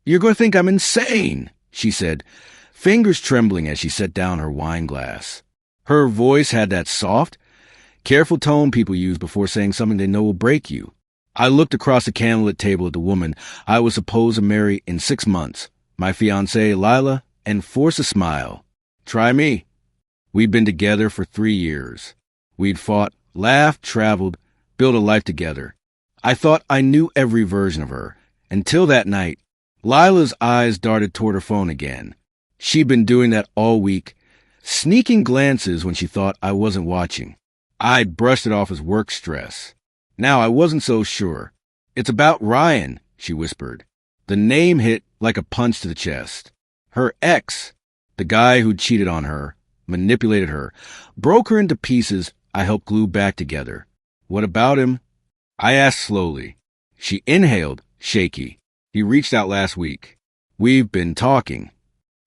You're going to think I'm insane, she said, fingers trembling as she set down her wine glass. Her voice had that soft, careful tone people use before saying something they know will break you. I looked across the candlelit table at the woman I was supposed to marry in 6 months, my fiancée Lila, and forced a smile. Try me. We'd been together for 3 years. We'd fought, laughed, traveled, built a life together. I thought I knew every version of her, until that night. Lila's eyes darted toward her phone again. She'd been doing that all week, sneaking glances when she thought I wasn't watching. I'd brushed it off as work stress. Now I wasn't so sure. It's about Ryan, she whispered. The name hit like a punch to the chest. Her ex, the guy who'd cheated on her, manipulated her, broke her into pieces I helped glue back together. What about him? I asked slowly. She inhaled, shaky. He reached out last week. We've been talking.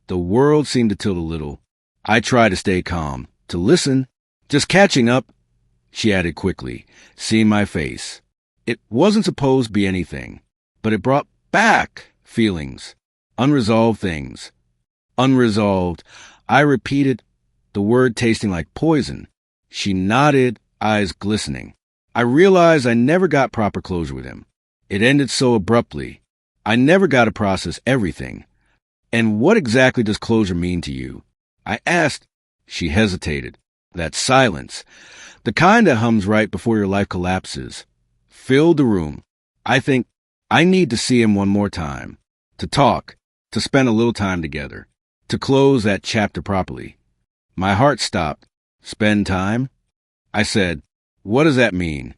The world seemed to tilt a little. I tried to stay calm, to listen, just catching up. She added quickly, seeing my face. It wasn't supposed to be anything, but it brought back feelings, unresolved things. Unresolved. I repeated, the word tasting like poison. She nodded, eyes glistening. I realized I never got proper closure with him. It ended so abruptly. I never got to process everything. And what exactly does closure mean to you? I asked. She hesitated. That silence, the kind that hums right before your life collapses, filled the room. I think I need to see him one more time, to talk, to spend a little time together, to close that chapter properly. My heart stopped. Spend time? I said, what does that mean?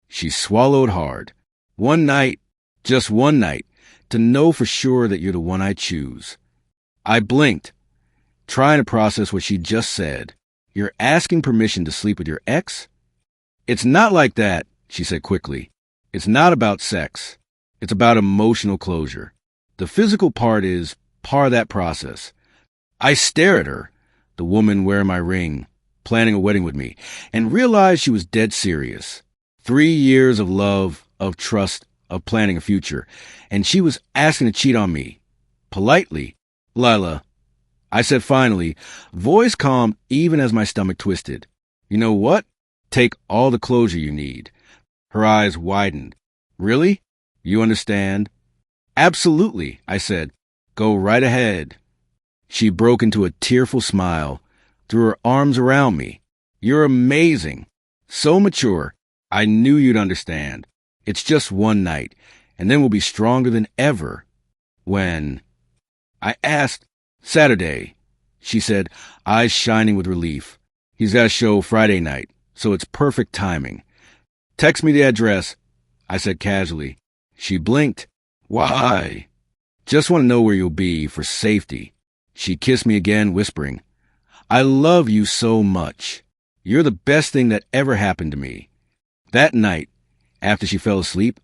She swallowed hard. One night, just one night, to know for sure that you're the one I choose. I blinked, trying to process what she just said. You're asking permission to sleep with your ex? It's not like that, she said quickly. It's not about sex. It's about emotional closure. The physical part is part of that process. I stare at her, the woman wearing my ring, planning a wedding with me, and realized she was dead serious. 3 years of love, of trust, of planning a future, and she was asking to cheat on me. Politely. Lila, I said finally, voice calm even as my stomach twisted. You know what? Take all the closure you need. Her eyes widened. Really? You understand? Absolutely, I said. Go right ahead. She broke into a tearful smile, threw her arms around me. You're amazing. So mature. I knew you'd understand. It's just one night, and then we'll be stronger than ever. When? I asked. Saturday, she said, eyes shining with relief. He's got a show Friday night, so it's perfect timing. Text me the address, I said casually. She blinked. Why? Just want to know where you'll be for safety. She kissed me again, whispering, I love you so much. You're the best thing that ever happened to me. That night, after she fell asleep,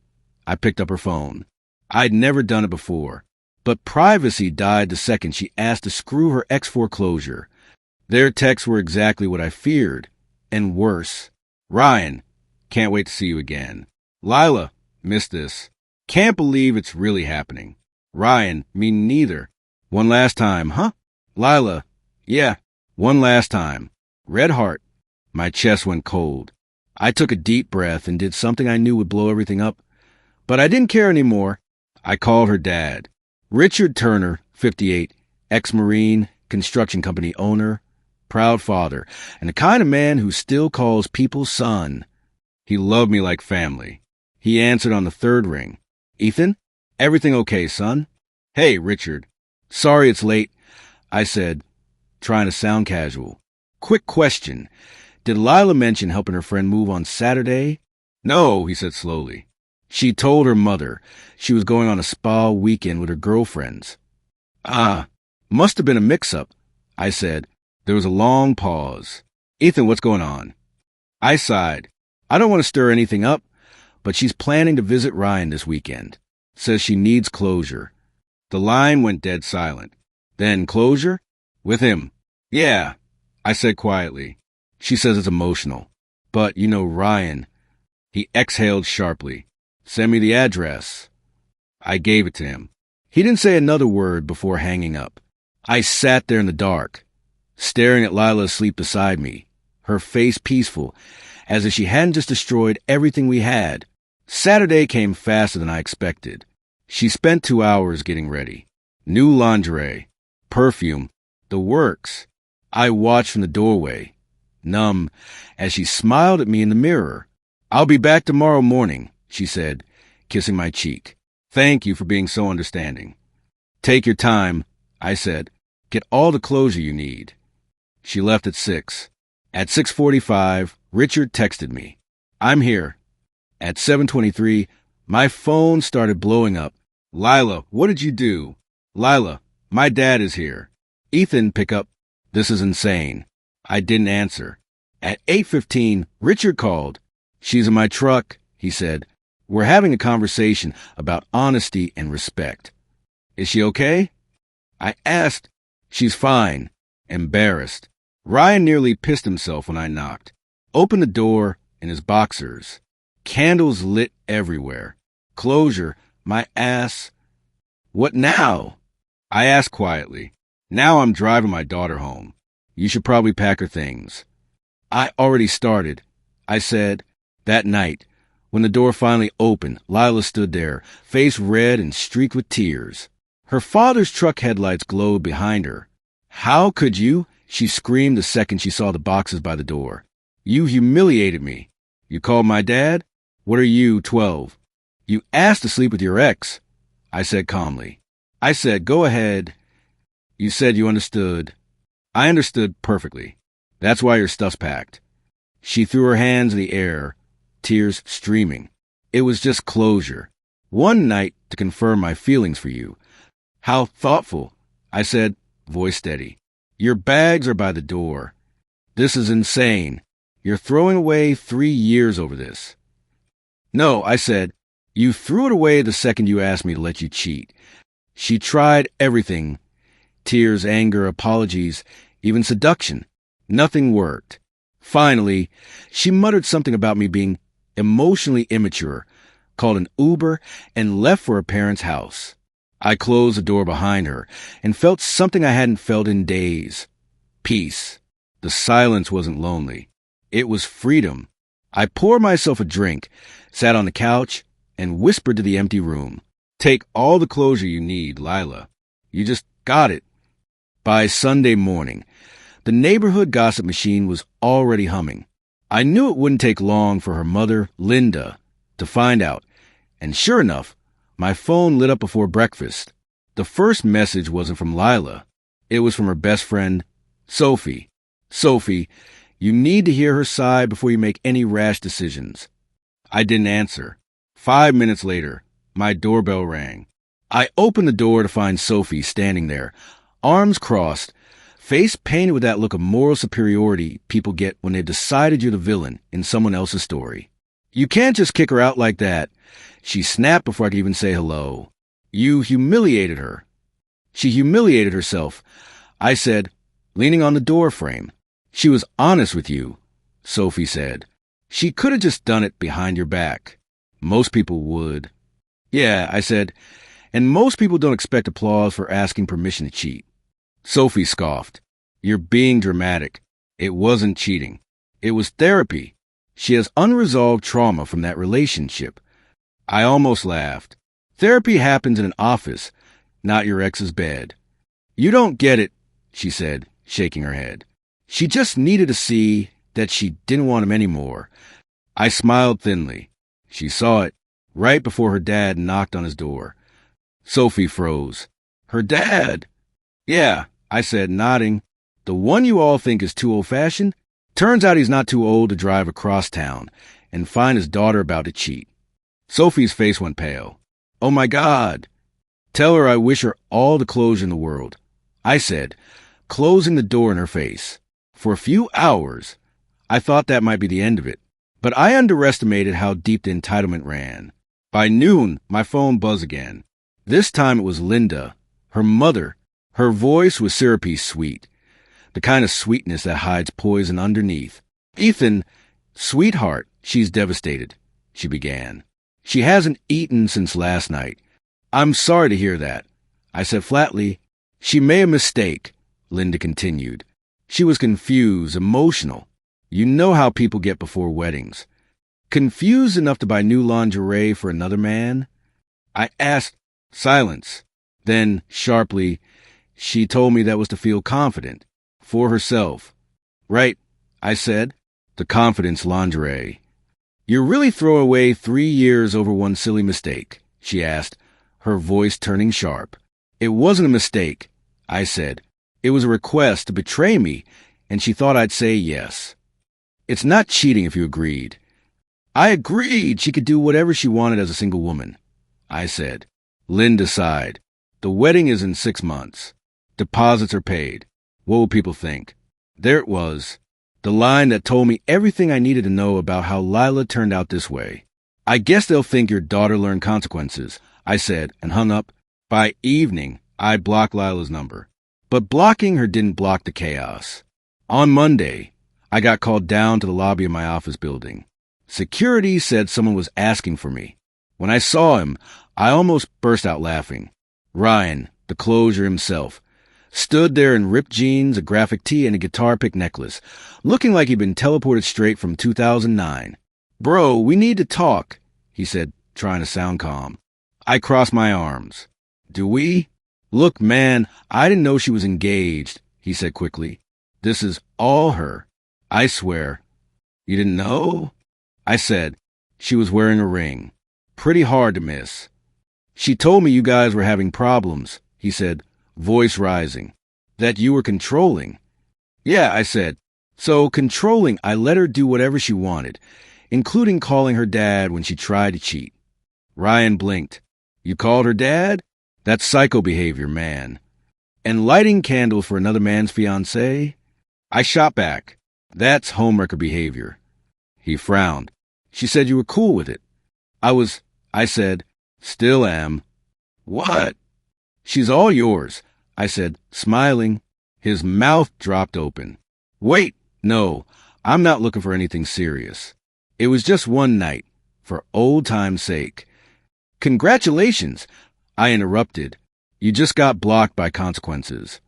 I picked up her phone. I'd never done it before. But privacy died the second she asked to screw her ex foreclosure. Their texts were exactly what I feared, and worse. Ryan, can't wait to see you again. Lila, missed this. Can't believe it's really happening. Ryan, me neither. One last time, huh? Lila, yeah, one last time. Red heart. My chest went cold. I took a deep breath and did something I knew would blow everything up. But I didn't care anymore. I called her dad. Richard Turner, 58, ex-Marine, construction company owner, proud father, and the kind of man who still calls people son. He loved me like family. He answered on the third ring. Ethan, everything okay, son? Hey, Richard. Sorry it's late, I said, trying to sound casual. Quick question. Did Lila mention helping her friend move on Saturday? No, he said slowly. She told her mother she was going on a spa weekend with her girlfriends. Must have been a mix-up, I said. There was a long pause. Ethan, what's going on? I sighed. I don't want to stir anything up, but she's planning to visit Ryan this weekend. Says she needs closure. The line went dead silent. Then closure? With him. Yeah, I said quietly. She says it's emotional. But, you know, Ryan. He exhaled sharply. Send me the address. I gave it to him. He didn't say another word before hanging up. I sat there in the dark, staring at Lila asleep beside me, her face peaceful, as if she hadn't just destroyed everything we had. Saturday came faster than I expected. She spent 2 hours getting ready. New lingerie, perfume, the works. I watched from the doorway, numb, as she smiled at me in the mirror. "I'll be back tomorrow morning," she said, kissing my cheek. "Thank you for being so understanding." "Take your time," I said. "Get all the closure you need." She left at 6. At 6:45, Richard texted me. "I'm here." At 7:23, my phone started blowing up. "Lila, what did you do?" "Lila, my dad is here." "Ethan, pick up." "This is insane." I didn't answer. At 8:15, Richard called. "She's in my truck," he said. "We're having a conversation about honesty and respect." "Is she okay?" I asked. "She's fine." Embarrassed. Ryan nearly pissed himself when I knocked. Opened the door in his boxers. Candles lit everywhere. Closure, my ass. "What now?" I asked quietly. "Now I'm driving my daughter home. You should probably pack her things." "I already started," I said. That night, when the door finally opened, Lila stood there, face red and streaked with tears. Her father's truck headlights glowed behind her. "How could you?" she screamed the second she saw the boxes by the door. "You humiliated me." "You called my dad? What are you, 12? "You asked to sleep with your ex," I said calmly. "I said, go ahead." "You said you understood." "I understood perfectly. That's why your stuff's packed." She threw her hands in the air, tears streaming. "It was just closure. One night to confirm my feelings for you." "How thoughtful," I said, voice steady. "Your bags are by the door." "This is insane. You're throwing away 3 years over this." "No," I said. "You threw it away the second you asked me to let you cheat." She tried everything. Tears, anger, apologies, even seduction. Nothing worked. Finally, she muttered something about me being emotionally immature, called an Uber, and left for her parents' house. I closed the door behind her and felt something I hadn't felt in days. Peace. The silence wasn't lonely. It was freedom. I poured myself a drink, sat on the couch, and whispered to the empty room. "Take all the closure you need, Lila. You just got it." By Sunday morning, the neighborhood gossip machine was already humming. I knew it wouldn't take long for her mother, Linda, to find out, and sure enough, my phone lit up before breakfast. The first message wasn't from Lila. It was from her best friend, Sophie. "Sophie, you need to hear her side before you make any rash decisions." I didn't answer. 5 minutes later, my doorbell rang. I opened the door to find Sophie standing there, arms crossed, face painted with that look of moral superiority people get when they've decided you're the villain in someone else's story. "You can't just kick her out like that," she snapped before I could even say hello. "You humiliated her." "She humiliated herself," I said, leaning on the door frame. "She was honest with you," Sophie said. "She could have just done it behind your back. Most people would." "Yeah," I said, "and most people don't expect applause for asking permission to cheat." Sophie scoffed. "You're being dramatic. It wasn't cheating. It was therapy. She has unresolved trauma from that relationship." I almost laughed. "Therapy happens in an office, not your ex's bed." "You don't get it," she said, shaking her head. "She just needed to see that she didn't want him anymore." I smiled thinly. She saw it right before her dad knocked on his door. Sophie froze. "Her dad?" "Yeah," I said, nodding. "The one you all think is too old-fashioned? Turns out he's not too old to drive across town and find his daughter about to cheat." Sophie's face went pale. "Oh my God." "Tell her I wish her all the closure in the world," I said, closing the door in her face. For a few hours, I thought that might be the end of it, but I underestimated how deep the entitlement ran. By noon, my phone buzzed again. This time it was Linda, her mother. Her voice was syrupy sweet, the kind of sweetness that hides poison underneath. "Ethan, sweetheart, she's devastated," she began. "She hasn't eaten since last night. I'm sorry to hear that. I said flatly. She made a mistake, Linda continued. She was confused, emotional. You know how people get before weddings. Confused enough to buy new lingerie for another man? I asked. Silence. Then, sharply, she told me that was to feel confident. For herself. Right, I said. The confidence lingerie. You're really throwing away 3 years over one silly mistake, she asked, her voice turning sharp. It wasn't a mistake, I said. It was a request to betray me, and she thought I'd say yes. It's not cheating if you agreed. I agreed she could do whatever she wanted as a single woman, I said. Linda sighed. The wedding is in 6 months. Deposits are paid. What will people think? There it was. The line that told me everything I needed to know about how Lila turned out this way. I guess they'll think your daughter learned consequences, I said, and hung up. By evening, I blocked Lila's number. But blocking her didn't block the chaos. On Monday, I got called down to the lobby of my office building. Security said someone was asking for me. When I saw him, I almost burst out laughing. Ryan, the closure himself, stood there in ripped jeans, a graphic tee, and a guitar pick necklace, looking like he'd been teleported straight from 2009. Bro, we need to talk, he said, trying to sound calm. I crossed my arms. Do we? Look, man, I didn't know she was engaged, he said quickly. This is all her. I swear. You didn't know? I said. She was wearing a ring. Pretty hard to miss. She told me you guys were having problems, he said, voice rising. That you were controlling. Yeah, I said. So controlling, I let her do whatever she wanted, including calling her dad when she tried to cheat. Ryan blinked. You called her dad? That's psycho behavior, man. And lighting candles for another man's fiancée? I shot back. That's homewrecker behavior. He frowned. She said you were cool with it. I said, still am. What? She's all yours, I said, smiling. His mouth dropped open. Wait, no, I'm not looking for anything serious. It was just one night, for old time's sake. Congratulations, I interrupted. You just got blocked by consequences.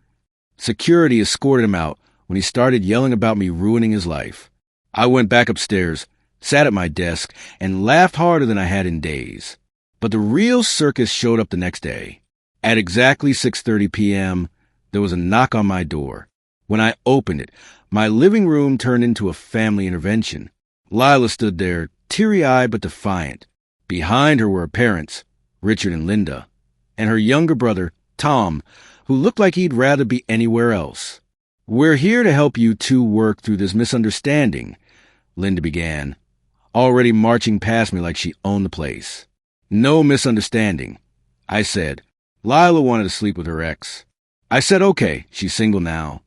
Security escorted him out when he started yelling about me ruining his life. I went back upstairs, sat at my desk, and laughed harder than I had in days. But the real circus showed up the next day. At exactly 6:30 p.m., there was a knock on my door. When I opened it, my living room turned into a family intervention. Lila stood there, teary-eyed but defiant. Behind her were her parents, Richard and Linda, and her younger brother, Tom, who looked like he'd rather be anywhere else. We're here to help you two work through this misunderstanding, Linda began, already marching past me like she owned the place. No misunderstanding, I said. Lila wanted to sleep with her ex. I said, okay, she's single now.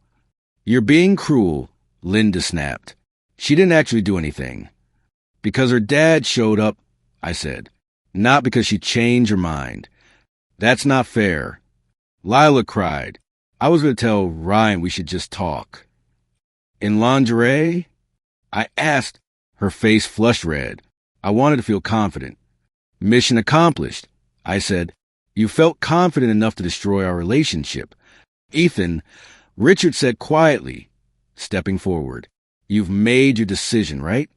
You're being cruel, Linda snapped. She didn't actually do anything. Because her dad showed up, I said. Not because she changed her mind. That's not fair. Lila cried. I was going to tell Ryan we should just talk. In lingerie? I asked. Her face flushed red. I wanted to feel confident. Mission accomplished, I said. You felt confident enough to destroy our relationship. Ethan, Richard said quietly, stepping forward. You've made your decision, right?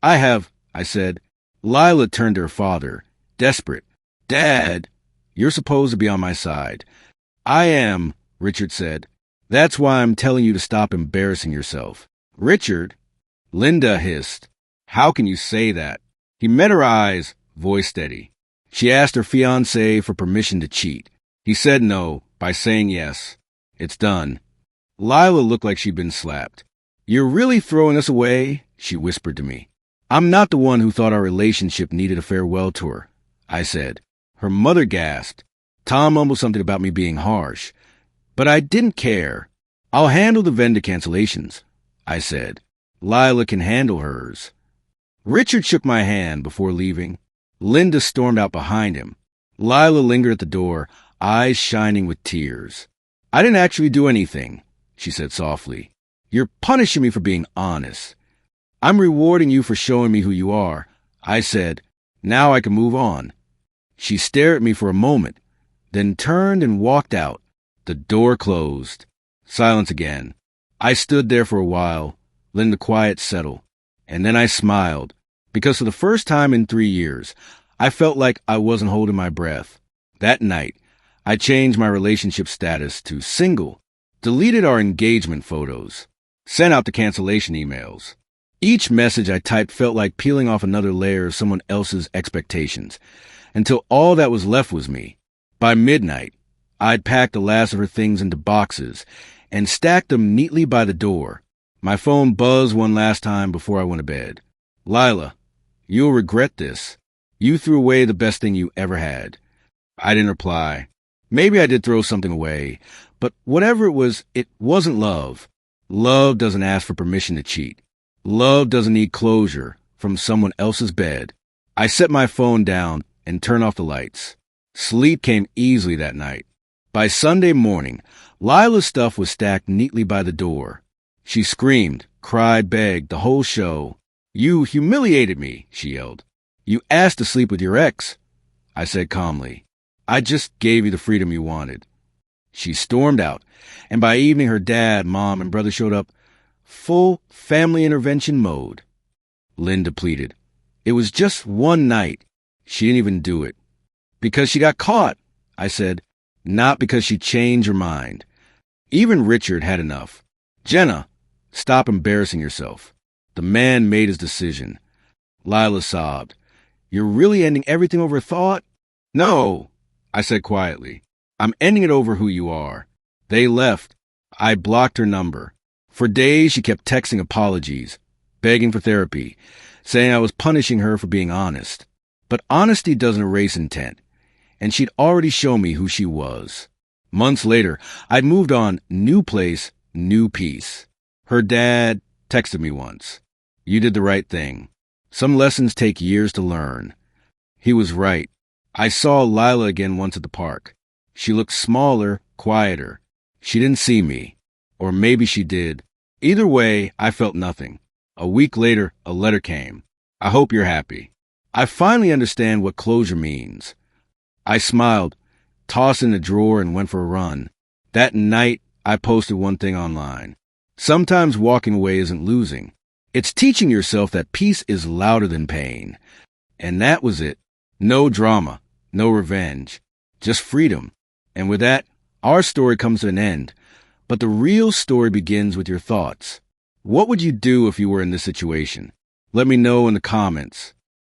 I have, I said. Lila turned to her father, desperate. Dad, you're supposed to be on my side. I am, Richard said. That's why I'm telling you to stop embarrassing yourself. Richard, Linda hissed. How can you say that? He met her eyes, voice steady. She asked her fiancé for permission to cheat. He said no by saying yes. It's done. Lila looked like she'd been slapped. You're really throwing us away? She whispered to me. I'm not the one who thought our relationship needed a farewell tour, I said. Her mother gasped. Tom mumbled something about me being harsh. But I didn't care. I'll handle the vendor cancellations, I said. Lila can handle hers. Richard shook my hand before leaving. Linda stormed out behind him. Lila lingered at the door, eyes shining with tears. I didn't actually do anything, she said softly. You're punishing me for being honest. I'm rewarding you for showing me who you are, I said. Now I can move on. She stared at me for a moment, then turned and walked out. The door closed. Silence again. I stood there for a while, letting the quiet settle, and then I smiled, because for the first time in 3 years, I felt like I wasn't holding my breath. That night, I changed my relationship status to single, deleted our engagement photos, sent out the cancellation emails. Each message I typed felt like peeling off another layer of someone else's expectations, until all that was left was me. By midnight, I'd packed the last of her things into boxes and stacked them neatly by the door. My phone buzzed one last time before I went to bed. "Lila, you'll regret this. You threw away the best thing you ever had." I didn't reply. Maybe I did throw something away, but whatever it wasn't love. Love doesn't ask for permission to cheat. Love doesn't need closure from someone else's bed. I set my phone down and turned off the lights. Sleep came easily that night. By Sunday morning, Lila's stuff was stacked neatly by the door. She screamed, cried, begged, the whole show. "You humiliated me," she yelled. "You asked to sleep with your ex." I said calmly, "I just gave you the freedom you wanted." She stormed out, and by evening her dad, mom, and brother showed up, full family intervention mode. Linda pleaded. It was just one night. She didn't even do it. Because she got caught, I said, not because she changed her mind. Even Richard had enough. "Jenna, stop embarrassing yourself. The man made his decision." Lila sobbed. "You're really ending everything over thought?" "No," I said quietly. "I'm ending it over who you are." They left. I blocked her number. For days, she kept texting apologies, begging for therapy, saying I was punishing her for being honest. But honesty doesn't erase intent, and she'd already shown me who she was. Months later, I'd moved on, new place, new peace. Her dad texted me once. "You did the right thing. Some lessons take years to learn." He was right. I saw Lila again once at the park. She looked smaller, quieter. She didn't see me. Or maybe she did. Either way, I felt nothing. A week later, a letter came. "I hope you're happy." I finally understand what closure means. I smiled, tossed it in a drawer, and went for a run. That night, I posted one thing online. Sometimes walking away isn't losing. It's teaching yourself that peace is louder than pain. And that was it. No drama, no revenge, just freedom. And with that, our story comes to an end. But the real story begins with your thoughts. What would you do if you were in this situation? Let me know in the comments.